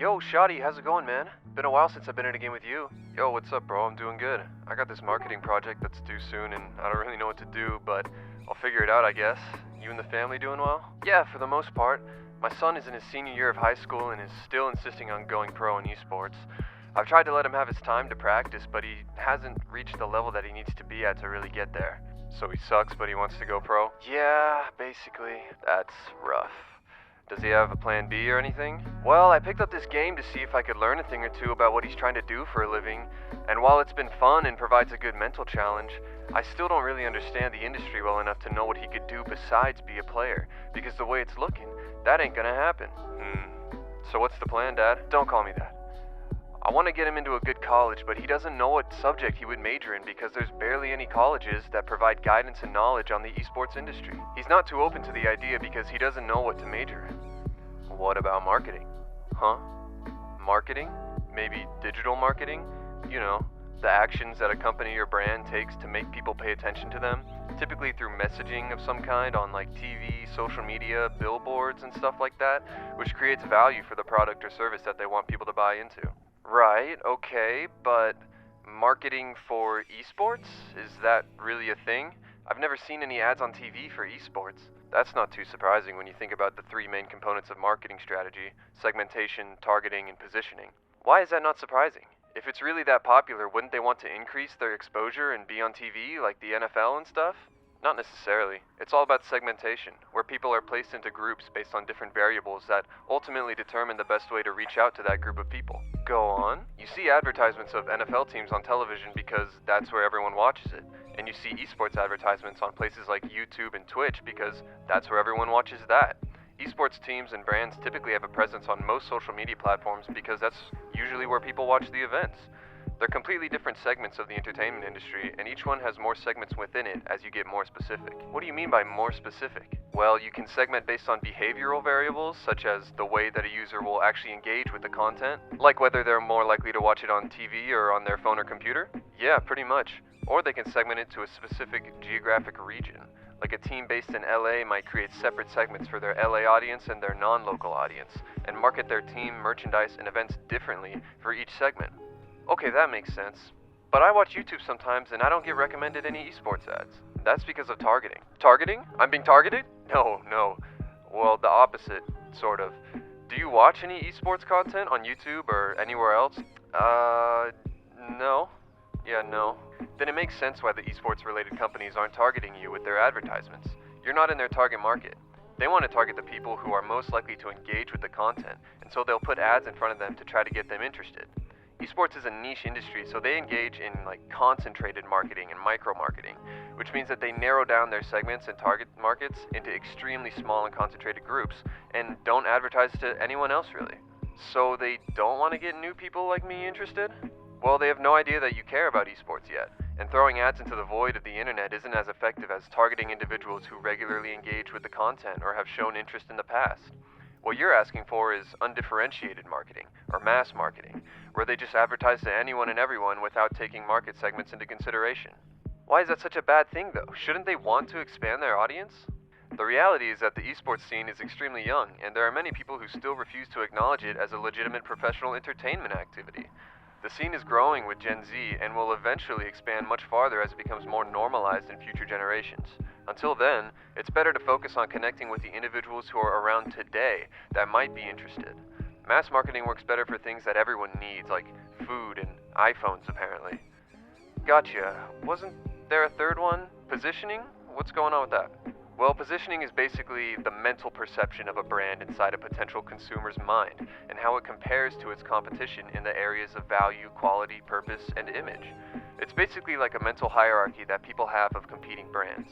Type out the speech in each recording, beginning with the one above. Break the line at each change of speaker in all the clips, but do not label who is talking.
Yo, Shoddy, how's it going, man? Been a while since I've been in a game with you. Yo, what's up, bro? I'm doing good. I got this marketing project that's due soon, and I don't really know what to do, but I'll figure it out, I guess. You and the family doing well? Yeah, for the most part. My son is in his senior year of high school and is still insisting on going pro in esports. I've tried to let him have his time to practice, but he hasn't reached the level that he needs to be at to really get there. So he sucks, but he wants to go pro? Yeah, basically. That's rough. Does he have a plan B or anything? Well, I picked up this game to see if I could learn a thing or two about what he's trying to do for a living, and while it's been fun and provides a good mental challenge, I still don't really understand the industry well enough to know what he could do besides be a player, because the way it's looking, that ain't gonna happen. So what's the plan, Dad? Don't call me that. I want to get him into a good college, but he doesn't know what subject he would major in because there's barely any colleges that provide guidance and knowledge on the esports industry. He's not too open to the idea because he doesn't know what to major in. What about marketing? Huh? Marketing? Maybe digital marketing? You know, the actions that a company or brand takes to make people pay attention to them, typically through messaging of some kind on like TV, social media, billboards and stuff like that, which creates value for the product or service that they want people to buy into. Right, okay, but marketing for esports? Is that really a thing? I've never seen any ads on TV for esports. That's not too surprising when you think about the three main components of marketing strategy: segmentation, targeting, and positioning. Why is that not surprising? If it's really that popular, wouldn't they want to increase their exposure and be on TV like the NFL and stuff? Not necessarily. It's all about segmentation, where people are placed into groups based on different variables that ultimately determine the best way to reach out to that group of people. Go on. You see advertisements of NFL teams on television because that's where everyone watches it. And you see esports advertisements on places like YouTube and Twitch because that's where everyone watches that. Esports teams and brands typically have a presence on most social media platforms because that's usually where people watch the events. They're completely different segments of the entertainment industry, and each one has more segments within it as you get more specific. What do you mean by more specific? Well, you can segment based on behavioral variables, such as the way that a user will actually engage with the content, like whether they're more likely to watch it on TV or on their phone or computer. Yeah, pretty much. Or they can segment it to a specific geographic region. Like a team based in LA might create separate segments for their LA audience and their non-local audience, and market their team, merchandise, and events differently for each segment. Okay, that makes sense. But I watch YouTube sometimes and I don't get recommended any esports ads. That's because of targeting. Targeting? I'm being targeted? No. Well, the opposite, sort of. Do you watch any esports content on YouTube or anywhere else? No. Yeah, no. Then it makes sense why the esports related companies aren't targeting you with their advertisements. You're not in their target market. They want to target the people who are most likely to engage with the content, and so they'll put ads in front of them to try to get them interested. Esports is a niche industry, so they engage in concentrated marketing and micro-marketing, which means that they narrow down their segments and target markets into extremely small and concentrated groups, and don't advertise to anyone else really. So they don't want to get new people like me interested? Well, they have no idea that you care about esports yet, and throwing ads into the void of the internet isn't as effective as targeting individuals who regularly engage with the content or have shown interest in the past. What you're asking for is undifferentiated marketing, or mass marketing, where they just advertise to anyone and everyone without taking market segments into consideration. Why is that such a bad thing, though? Shouldn't they want to expand their audience? The reality is that the esports scene is extremely young, and there are many people who still refuse to acknowledge it as a legitimate professional entertainment activity. The scene is growing with Gen Z and will eventually expand much farther as it becomes more normalized in future generations. Until then, it's better to focus on connecting with the individuals who are around today that might be interested. Mass marketing works better for things that everyone needs, like food and iPhones, apparently. Gotcha. Wasn't there a third one? Positioning? What's going on with that? Well, positioning is basically the mental perception of a brand inside a potential consumer's mind, and how it compares to its competition in the areas of value, quality, purpose, and image. It's basically like a mental hierarchy that people have of competing brands.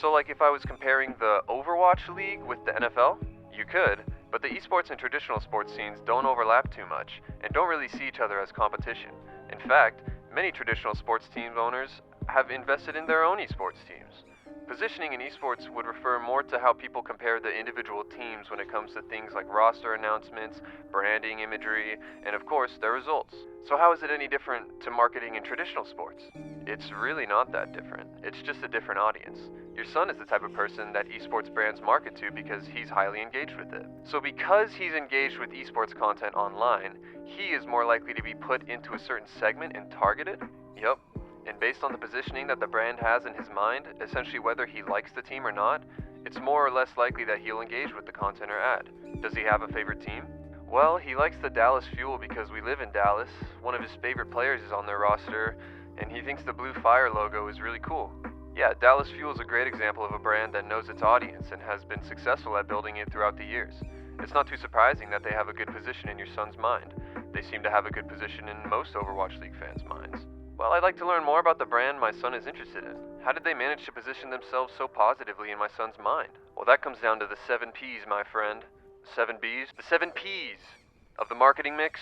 So like if I was comparing the Overwatch League with the NFL, you could, but the esports and traditional sports scenes don't overlap too much, and don't really see each other as competition. In fact, many traditional sports team owners have invested in their own esports teams. Positioning in esports would refer more to how people compare the individual teams when it comes to things like roster announcements, branding imagery, and of course, their results. So how is it any different to marketing in traditional sports? It's really not that different. It's just a different audience. Your son is the type of person that esports brands market to because he's highly engaged with it. So because he's engaged with esports content online, he is more likely to be put into a certain segment and targeted? Yep. And based on the positioning that the brand has in his mind, essentially whether he likes the team or not, it's more or less likely that he'll engage with the content or ad. Does he have a favorite team? Well, he likes the Dallas Fuel because we live in Dallas. One of his favorite players is on their roster, and he thinks the blue fire logo is really cool. Yeah, Dallas Fuel is a great example of a brand that knows its audience and has been successful at building it throughout the years. It's not too surprising that they have a good position in your son's mind. They seem to have a good position in most Overwatch League fans' minds. Well, I'd like to learn more about the brand my son is interested in. How did they manage to position themselves so positively in my son's mind? Well, that comes down to the 7 P's, my friend. 7 B's? The 7 P's of the marketing mix,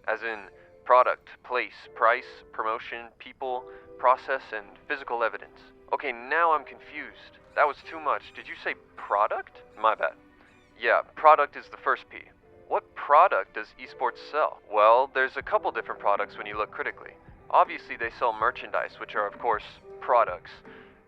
as in product, place, price, promotion, people, process, and physical evidence. Okay, now I'm confused. That was too much. Did you say product? My bad. Yeah, product is the first P. What product does esports sell? Well, there's a couple different products when you look critically. Obviously, they sell merchandise, which are, of course, products.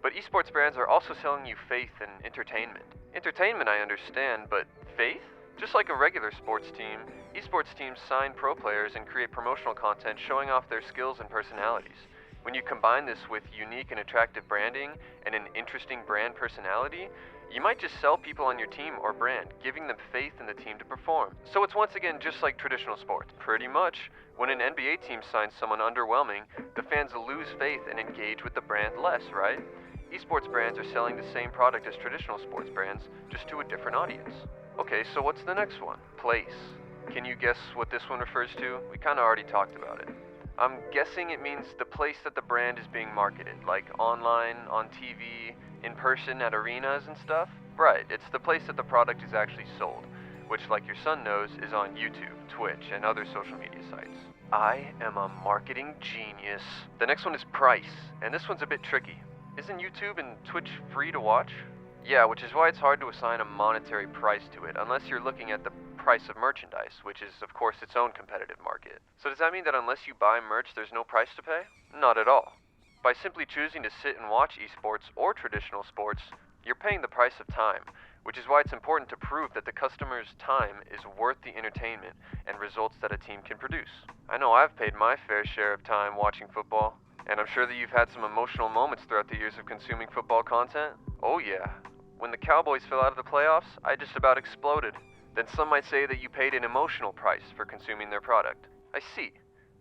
But esports brands are also selling you faith and entertainment. Entertainment, I understand, but faith? Just like a regular sports team, esports teams sign pro players and create promotional content showing off their skills and personalities. When you combine this with unique and attractive branding and an interesting brand personality, you might just sell people on your team or brand, giving them faith in the team to perform. So it's once again just like traditional sports. Pretty much, when an NBA team signs someone underwhelming, the fans lose faith and engage with the brand less, right? Esports brands are selling the same product as traditional sports brands, just to a different audience. Okay, so what's the next one? Place. Can you guess what this one refers to? We kinda already talked about it. I'm guessing it means the place that the brand is being marketed, like online, on TV, in person at arenas and stuff. Right, it's the place that the product is actually sold, which, like your son knows, is on YouTube, Twitch, and other social media sites. I am a marketing genius. The next one is price, and this one's a bit tricky. Isn't YouTube and Twitch free to watch? Yeah, which is why it's hard to assign a monetary price to it, unless you're looking at the price of merchandise, which is, of course, its own competitive market. So does that mean that unless you buy merch, there's no price to pay? Not at all. By simply choosing to sit and watch esports or traditional sports, you're paying the price of time, which is why it's important to prove that the customer's time is worth the entertainment and results that a team can produce. I know I've paid my fair share of time watching football, and I'm sure that you've had some emotional moments throughout the years of consuming football content. Oh yeah. When the Cowboys fell out of the playoffs, I just about exploded. Then some might say that you paid an emotional price for consuming their product. I see.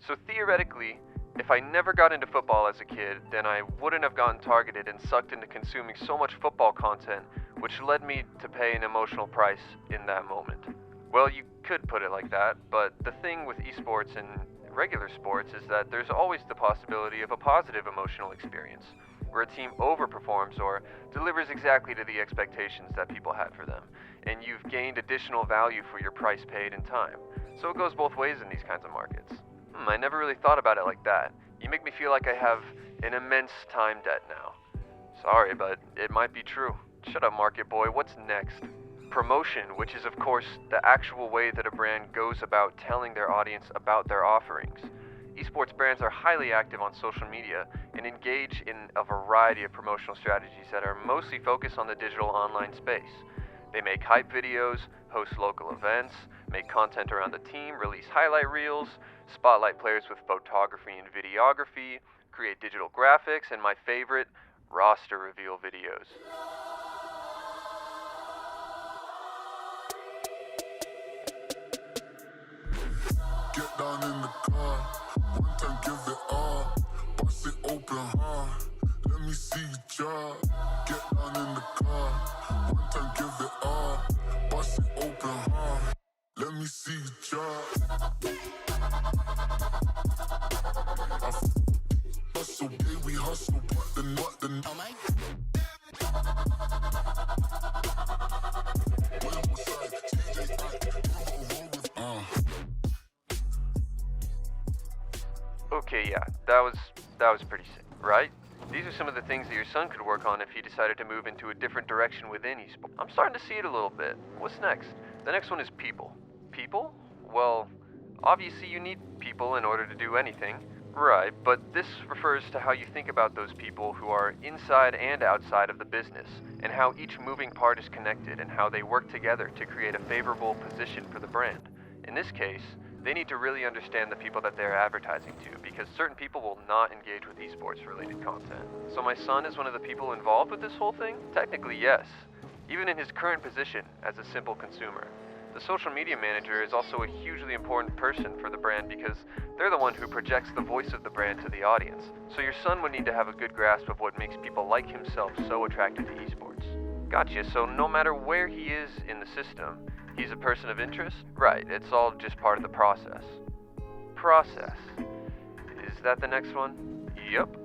So theoretically, if I never got into football as a kid, then I wouldn't have gotten targeted and sucked into consuming so much football content, which led me to pay an emotional price in that moment. Well, you could put it like that, but the thing with esports and regular sports is that there's always the possibility of a positive emotional experience, where a team overperforms or delivers exactly to the expectations that people had for them, and you've gained additional value for your price paid in time. So it goes both ways in these kinds of markets. I never really thought about it like that. You make me feel like I have an immense time debt now. Sorry, but it might be true. Shut up, market boy. What's next? Promotion, which is of course the actual way that a brand goes about telling their audience about their offerings. Esports brands are highly active on social media and engage in a variety of promotional strategies that are mostly focused on the digital online space. They make hype videos, host local events, make content around the team, release highlight reels, spotlight players with photography and videography, create digital graphics, and my favorite, roster reveal videos.
Get down in the car, one time give it all, bust it open hard, let me see you drop. Get down in the car, one time give it all, bust it open hard, let me see you drop. Hustle, baby, we hustle, but the oh my.
Okay, yeah, that was pretty sick, right? These are some of the things that your son could work on if he decided to move into a different direction within esports. I'm starting to see it a little bit. What's next? The next one is people. People? Well, obviously you need people in order to do anything, Right, but this refers to how you think about those people who are inside and outside of the business, and how each moving part is connected and how they work together to create a favorable position for the brand. In this case, they need to really understand the people that they're advertising to, because certain people will not engage with esports related content. So my son is one of the people involved with this whole thing? Technically, yes. Even in his current position as a simple consumer. The social media manager is also a hugely important person for the brand because they're the one who projects the voice of the brand to the audience. So your son would need to have a good grasp of what makes people like himself so attracted to esports. Gotcha, so no matter where he is in the system, he's a person of interest? Right, it's all just part of the process. Process. Is that the next one? Yep.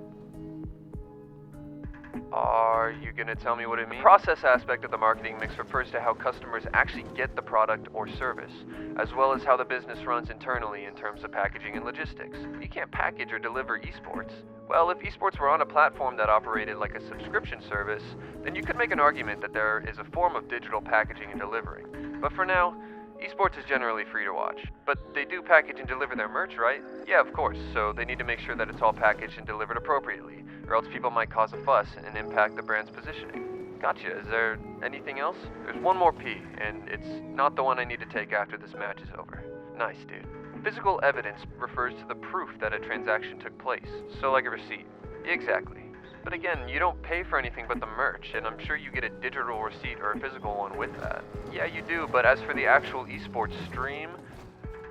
Are you gonna tell me what it means? The process aspect of the marketing mix refers to how customers actually get the product or service, as well as how the business runs internally in terms of packaging and logistics. You can't package or deliver esports. Well, if esports were on a platform that operated like a subscription service, then you could make an argument that there is a form of digital packaging and delivering. But for now, esports is generally free to watch. But they do package and deliver their merch, right? Yeah, of course, so they need to make sure that it's all packaged and delivered appropriately, or else people might cause a fuss and impact the brand's positioning. Gotcha, is there anything else? There's one more P, and it's not the one I need to take after this match is over. Nice, dude. Physical evidence refers to the proof that a transaction took place, so like a receipt. Exactly. But again, you don't pay for anything but the merch, and I'm sure you get a digital receipt or a physical one with that. Yeah, you do, but as for the actual esports stream,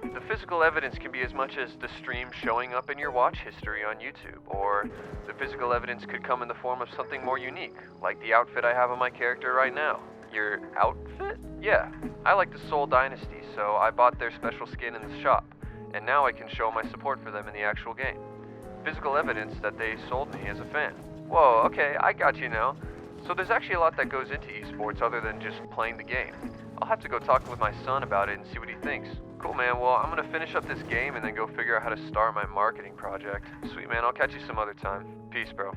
the physical evidence can be as much as the stream showing up in your watch history on YouTube, or the physical evidence could come in the form of something more unique, like the outfit I have on my character right now. Your outfit? Yeah, I like the Soul Dynasty, so I bought their special skin in the shop, and now I can show my support for them in the actual game. Physical evidence that they sold me as a fan. Whoa, okay, I got you now. So there's actually a lot that goes into esports other than just playing the game. I'll have to go talk with my son about it and see what he thinks. Cool, man. Well, I'm gonna finish up this game and then go figure out how to start my marketing project. Sweet, man. I'll catch you some other time. Peace, bro.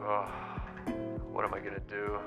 Oh, what am I gonna do?